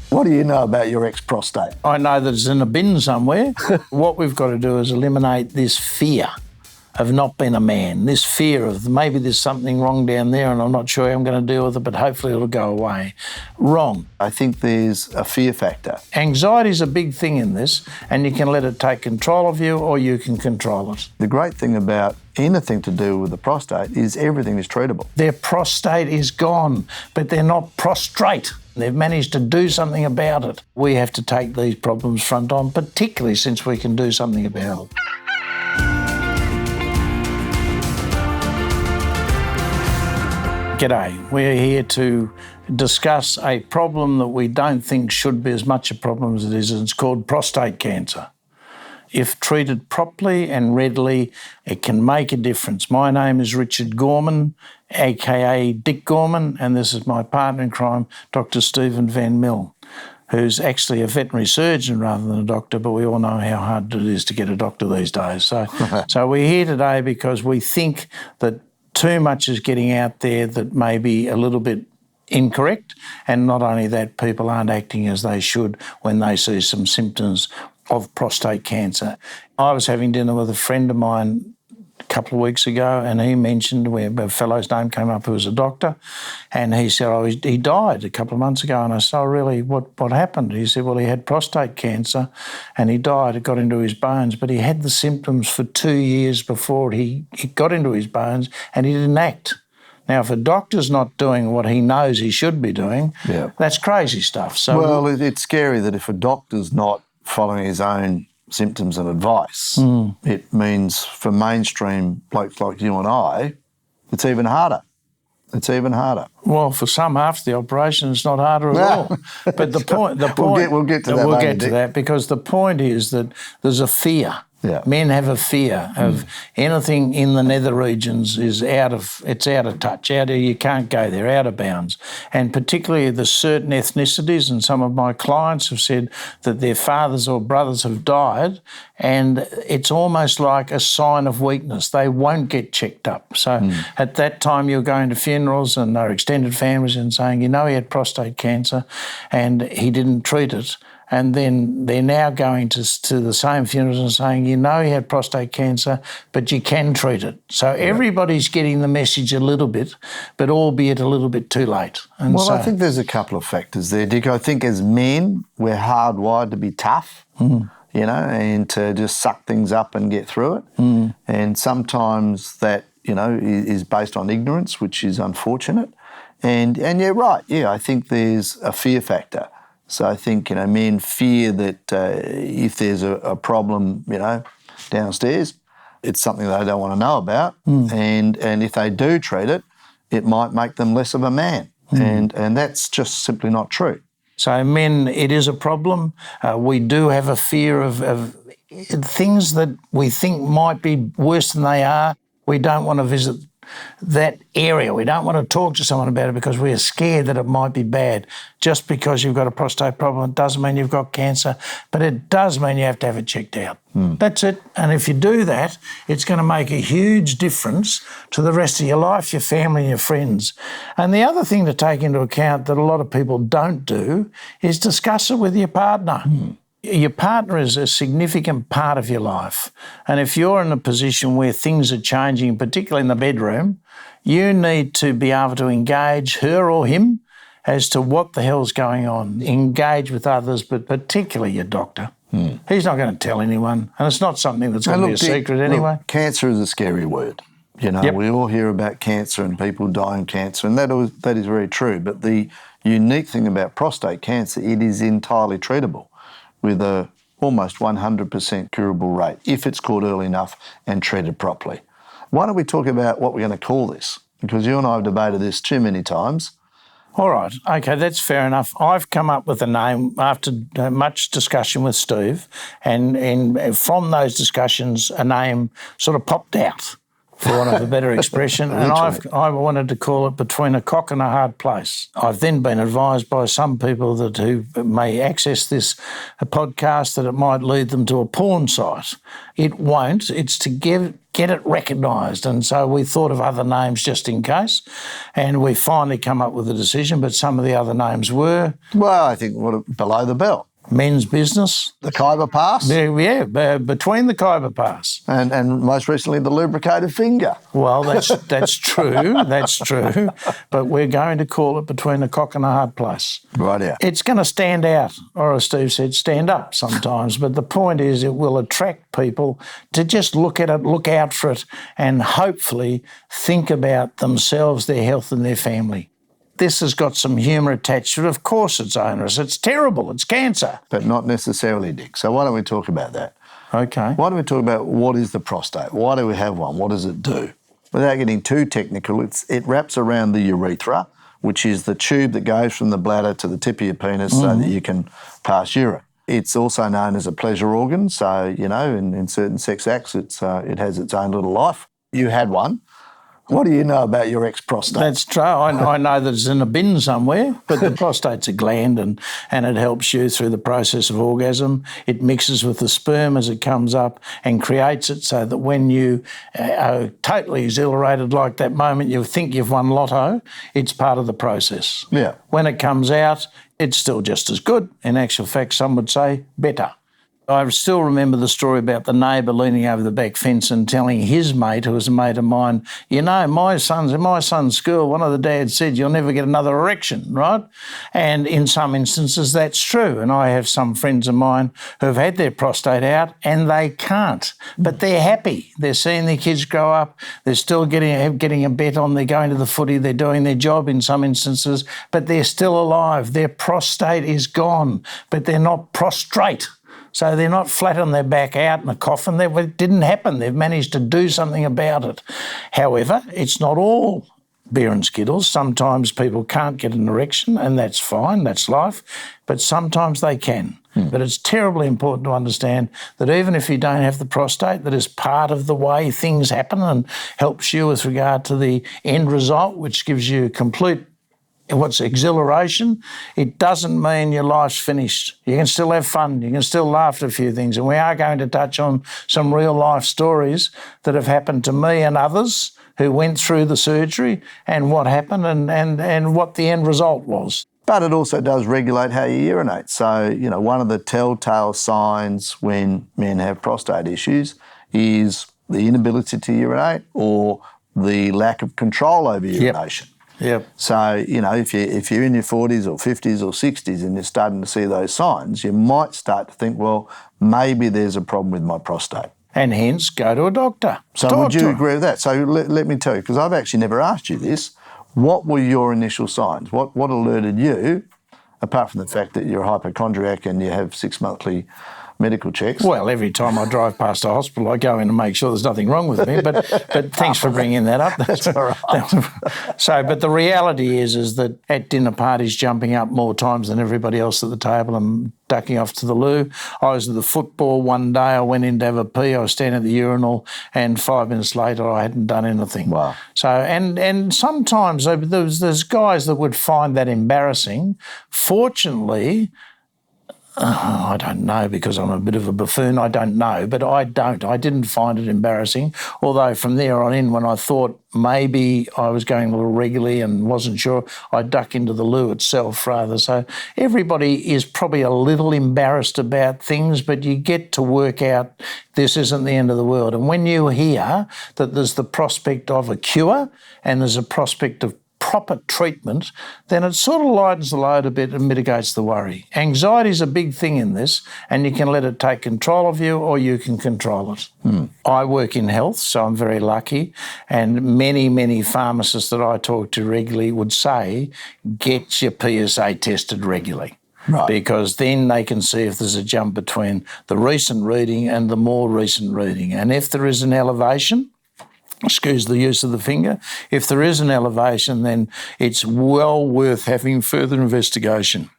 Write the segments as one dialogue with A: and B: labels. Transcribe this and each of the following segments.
A: What do you know about your ex-prostate?
B: I know that it's in a bin somewhere. What we've got to do is eliminate this fear of not being a man, this fear of maybe there's something wrong down there and I'm not sure how I'm going to deal with it, but hopefully it'll go away. Wrong.
A: I think there's a fear factor.
B: Anxiety is a big thing in this, and you can let it take control of you or you can control it.
A: The great thing about anything to do with the prostate is everything is treatable.
B: Their prostate is gone, but they're not prostrate. They've managed to do something about it. We have to take these problems front on, particularly since we can do something about it. G'day. We're here to discuss a problem that we don't think should be as much a problem as it is. It's called prostate cancer. If treated properly and readily, it can make a difference. My name is Richard Gorman, aka Dick Gorman, and this is my partner in crime, Dr. Stephen Van Mill, who's actually a veterinary surgeon rather than a doctor, but we all know how hard it is to get a doctor these days. So we're here today because we think that too much is getting out there that may be a little bit incorrect, and not only that, people aren't acting as they should when they see some symptoms of prostate cancer. I was having dinner with a friend of mine a couple of weeks ago, and he mentioned, where a fellow's name came up who was a doctor, and he said, he died a couple of months ago. And I said, really, what happened? He said, well, he had prostate cancer and he died. It got into his bones, but he had the symptoms for 2 years before it got into his bones, and he didn't act. Now, if a doctor's not doing what he knows he should be doing, that's crazy stuff. So,
A: well, it's scary that if a doctor's not following his own symptoms and advice, it means for mainstream blokes like you and I, it's even harder. It's even harder.
B: Well, for some, after the operation, it's not harder at all. But the point,
A: we'll get to that.
B: We'll get to that, because the point is that there's a fear.
A: Yeah.
B: Men have a fear of anything in the nether regions is out of touch, you can't go there, out of bounds. And particularly the certain ethnicities, and some of my clients have said that their fathers or brothers have died, and it's almost like a sign of weakness. They won't get checked up. So at that time you're going to funerals and their extended families and saying, he had prostate cancer and he didn't treat it. And then they're now going to the same funerals and saying, he had prostate cancer, but you can treat it. So everybody's getting the message a little bit, but albeit a little bit too late. And
A: I think there's a couple of factors there, Dick. I think as men, we're hardwired to be tough, and to just suck things up and get through it. And sometimes that, is based on ignorance, which is unfortunate. And you're right. Yeah, I think there's a fear factor. So I think, men fear that if there's a problem, downstairs, it's something they don't want to know about. And if they do treat it, it might make them less of a man. And that's just simply not true.
B: So men, it is a problem. We do have a fear of things that we think might be worse than they are. We don't want to visit that area. We don't want to talk to someone about it because we are scared that it might be bad. Just because you've got a prostate problem, it doesn't mean you've got cancer, but it does mean you have to have it checked out. That's it. And if you do that, it's going to make a huge difference to the rest of your life, your family and your friends. And the other thing to take into account that a lot of people don't do is discuss it with your partner. Your partner is a significant part of your life. And if you're in a position where things are changing, particularly in the bedroom, you need to be able to engage her or him as to what the hell's going on. Engage with others, but particularly your doctor. He's not going to tell anyone, and it's not something that's going to be a secret anyway.
A: Look, cancer is a scary word. We all hear about cancer and people dying of cancer, and that is very true. But the unique thing about prostate cancer, it is entirely treatable, with a almost 100% curable rate if it's caught early enough and treated properly. Why don't we talk about what we're going to call this? Because you and I have debated this too many times.
B: All right, okay, that's fair enough. I've come up with a name after much discussion with Steve, and from those discussions, a name sort of popped out. for want of a better expression, and I wanted to call it between a cock and a hard place. I've then been advised by some people that who may access this podcast that it might lead them to a porn site. It won't. It's to get it recognised, and so we thought of other names just in case, and we finally come up with a decision, but some of the other names were...
A: Well, I think below the belt.
B: Men's business.
A: The Khyber Pass?
B: Yeah, between the Khyber Pass.
A: And most recently the lubricated finger.
B: Well, that's true, that's true. But we're going to call it between a cock and a hard place.
A: Right, yeah.
B: It's going to stand out, or as Steve said, stand up sometimes. But the point is it will attract people to just look at it, look out for it, and hopefully think about themselves, their health and their family. This has got some humour attached to it. Of course it's onerous. It's terrible. It's cancer.
A: But not necessarily, Dick. So why don't we talk about that?
B: Okay.
A: Why don't we talk about what is the prostate? Why do we have one? What does it do? Without getting too technical, it wraps around the urethra, which is the tube that goes from the bladder to the tip of your penis so that you can pass urine. It's also known as a pleasure organ. So, you know, in certain sex acts, it has its own little life. You had one. What do you know about your ex-prostate?
B: That's true. I know that it's in a bin somewhere, but the prostate's a gland and it helps you through the process of orgasm. It mixes with the sperm as it comes up and creates it so that when you are totally exhilarated like that moment, you think you've won lotto, it's part of the process.
A: Yeah.
B: When it comes out, it's still just as good. In actual fact, some would say better. I still remember the story about the neighbour leaning over the back fence and telling his mate, who was a mate of mine, you know, in my son's school, one of the dads said, you'll never get another erection, right? And in some instances, that's true. And I have some friends of mine who've had their prostate out and they can't, but they're happy. They're seeing their kids grow up. They're still getting a bet on. They're going to the footy. They're doing their job in some instances, but they're still alive. Their prostate is gone, but they're not prostrate. So they're not flat on their back out in a coffin. It didn't happen. They've managed to do something about it. However, it's not all beer and skittles. Sometimes people can't get an erection, and that's fine, that's life, but sometimes they can. But it's terribly important to understand that even if you don't have the prostate, that is part of the way things happen and helps you with regard to the end result, which gives you complete exhilaration. It doesn't mean your life's finished. You can still have fun. You can still laugh at a few things. And we are going to touch on some real life stories that have happened to me and others who went through the surgery and what happened and what the end result was.
A: But it also does regulate how you urinate. So, you know, one of the telltale signs when men have prostate issues is the inability to urinate or the lack of control over urination.
B: Yep.
A: So, you know, if you're in your 40s or 50s or 60s and you're starting to see those signs, you might start to think, well, maybe there's a problem with my prostate.
B: And hence, go to a doctor.
A: So would you agree with that? So let me tell you, because I've actually never asked you this, what were your initial signs? What alerted you, apart from the fact that you're a hypochondriac and you have 6 monthly medical checks?
B: Well, every time I drive past a hospital, I go in and make sure there's nothing wrong with me. But thanks for bringing that up.
A: That's all right.
B: But the reality is that at dinner parties, jumping up more times than everybody else at the table and ducking off to the loo. I was at the football one day. I went in to have a pee. I was standing at the urinal, and 5 minutes later, I hadn't done anything.
A: Wow.
B: So, and sometimes there's guys that would find that embarrassing. Fortunately, I don't know, because I'm a bit of a buffoon. I don't know, but I didn't find it embarrassing. Although from there on in, when I thought maybe I was going a little regularly and wasn't sure, I'd duck into the loo itself rather. So everybody is probably a little embarrassed about things, but you get to work out this isn't the end of the world. And when you hear that there's the prospect of a cure and there's a prospect of proper treatment, then it sort of lightens the load a bit and mitigates the worry. Anxiety is a big thing in this, and you can let it take control of you or you can control it. I work in health, so I'm very lucky, and many pharmacists that I talk to regularly would say, get your PSA tested regularly. Right. Because then they can see if there's a jump between the recent reading and the more recent reading. And if there is an elevation, excuse the use of the finger, if there is an elevation, then it's well worth having further investigation.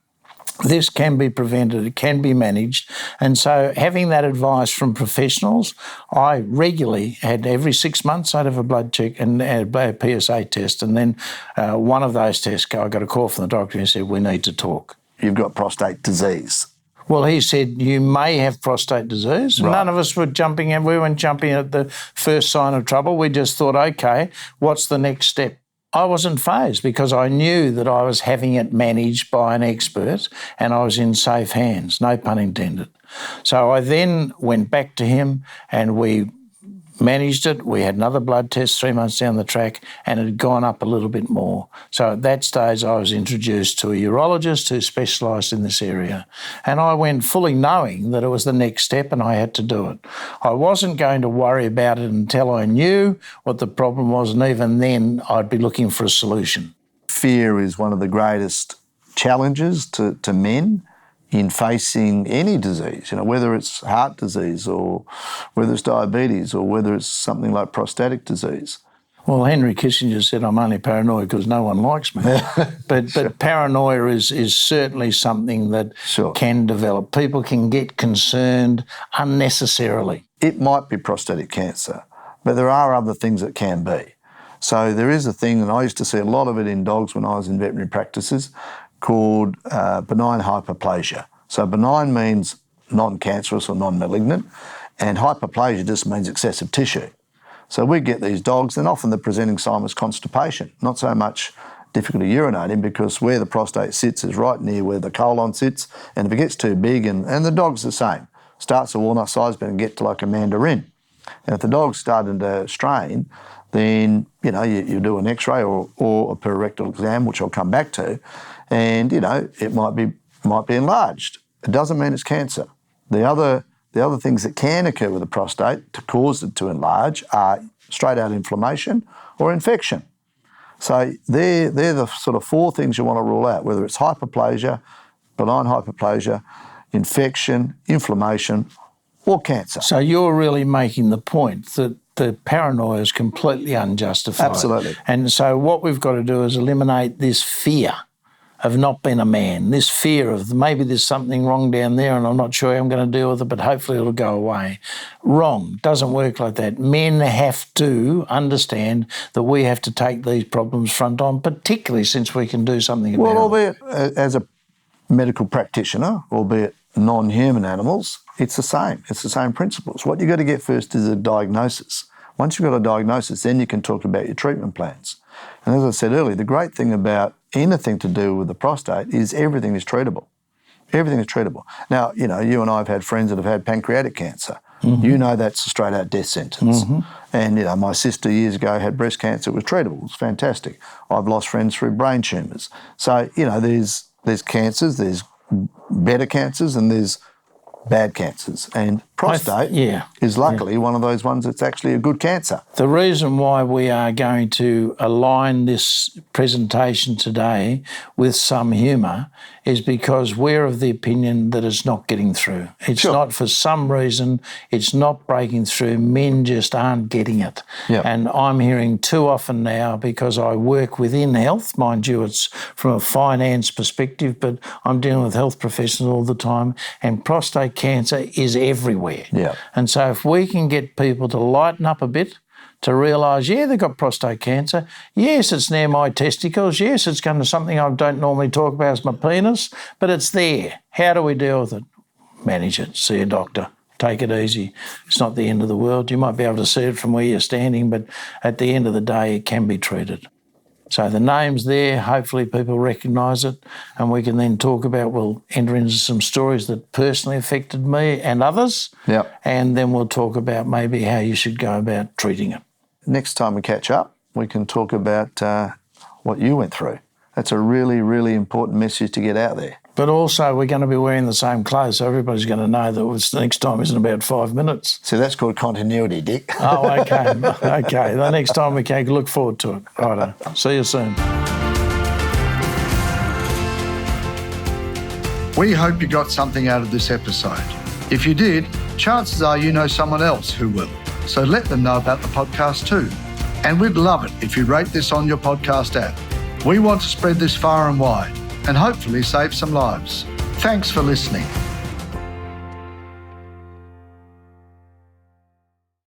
B: This can be prevented, it can be managed. And so having that advice from professionals, I regularly had every 6 months I'd have a blood check and a PSA test. And then one of those tests, I got a call from the doctor and he said, we need to talk.
A: You've got prostate disease.
B: Well, he said, you may have prostate disease.
A: Right.
B: None of us were jumping in. We weren't jumping at the first sign of trouble. We just thought, okay, what's the next step? I wasn't fazed because I knew that I was having it managed by an expert and I was in safe hands, no pun intended. So I then went back to him and we managed it. We had another blood test 3 months down the track and it had gone up a little bit more. So at that stage I was introduced to a urologist who specialised in this area. And I went fully knowing that it was the next step and I had to do it. I wasn't going to worry about it until I knew what the problem was, and even then I'd be looking for a solution.
A: Fear is one of the greatest challenges to men in facing any disease, whether it's heart disease or whether it's diabetes or whether it's something like prostatic disease.
B: Well, Henry Kissinger said, I'm only paranoid because no one likes me. But sure. Paranoia is certainly something that
A: sure.
B: can develop. People can get concerned unnecessarily.
A: It might be prostatic cancer, but there are other things that can be. So there is a thing, and I used to see a lot of it in dogs when I was in veterinary practices, called benign hyperplasia. So benign means non-cancerous or non-malignant, and hyperplasia just means excessive tissue. So we get these dogs, and often the presenting sign was constipation, not so much difficulty urinating, because where the prostate sits is right near where the colon sits, and if it gets too big, and the dog's the same, starts a walnut size but can get to like a mandarin. And if the dog's starting to strain, then you do an X-ray or a perirectal exam, which I'll come back to, and it might be enlarged. It doesn't mean it's cancer. The other things that can occur with the prostate to cause it to enlarge are straight out inflammation or infection. So they're the sort of 4 things you want to rule out, whether it's hyperplasia, benign hyperplasia, infection, inflammation, or cancer.
B: So you're really making the point that the paranoia is completely unjustified.
A: Absolutely.
B: And so what we've got to do is eliminate this fear of not being a man, this fear of maybe there's something wrong down there and I'm not sure how I'm going to deal with it, but hopefully it'll go away. Wrong. Doesn't work like that. Men have to understand that we have to take these problems front on, particularly since we can do something about it.
A: Well, albeit as a medical practitioner, albeit non-human animals, it's the same. It's the same principles. What you've got to get first is a diagnosis. Once you've got a diagnosis, then you can talk about your treatment plans. And as I said earlier, the great thing about anything to do with the prostate is everything is treatable. Everything is treatable. Now, you and I have had friends that have had pancreatic cancer. Mm-hmm. That's a straight out death sentence. Mm-hmm. And, my sister years ago had breast cancer. It was treatable. It was fantastic. I've lost friends through brain tumours. So, there's cancers, there's better cancers, and there's bad cancers. And prostate is luckily one of those ones that's actually a good cancer.
B: The reason why we are going to align this presentation today with some humour is because we're of the opinion that it's not getting through. It's not, for some reason, it's not breaking through. Men just aren't getting it.
A: Yep.
B: And I'm hearing too often now, because I work within health, mind you, it's from a finance perspective, but I'm dealing with health professionals all the time, and prostate cancer is everywhere.
A: Yeah.
B: And so if we can get people to lighten up a bit, to realise, they've got prostate cancer. Yes, it's near my testicles. Yes, it's going to something I don't normally talk about as my penis, but it's there. How do we deal with it? Manage it. See a doctor. Take it easy. It's not the end of the world. You might be able to see it from where you're standing, but at the end of the day, it can be treated. So the name's there, hopefully people recognise it, and we can then talk about, we'll enter into some stories that personally affected me and others, and then we'll talk about maybe how you should go about treating it.
A: Next time we catch up, we can talk about what you went through. That's a really, really important message to get out there.
B: But also we're going to be wearing the same clothes, so everybody's going to know that the next time isn't about 5 minutes.
A: So that's called continuity, Dick.
B: Oh, okay. Okay. The next time we can look forward to it. Righto. See you soon.
A: We hope you got something out of this episode. If you did, chances are you know someone else who will. So let them know about the podcast too. And we'd love it if you rate this on your podcast app. We want to spread this far and wide and hopefully save some lives. Thanks for listening.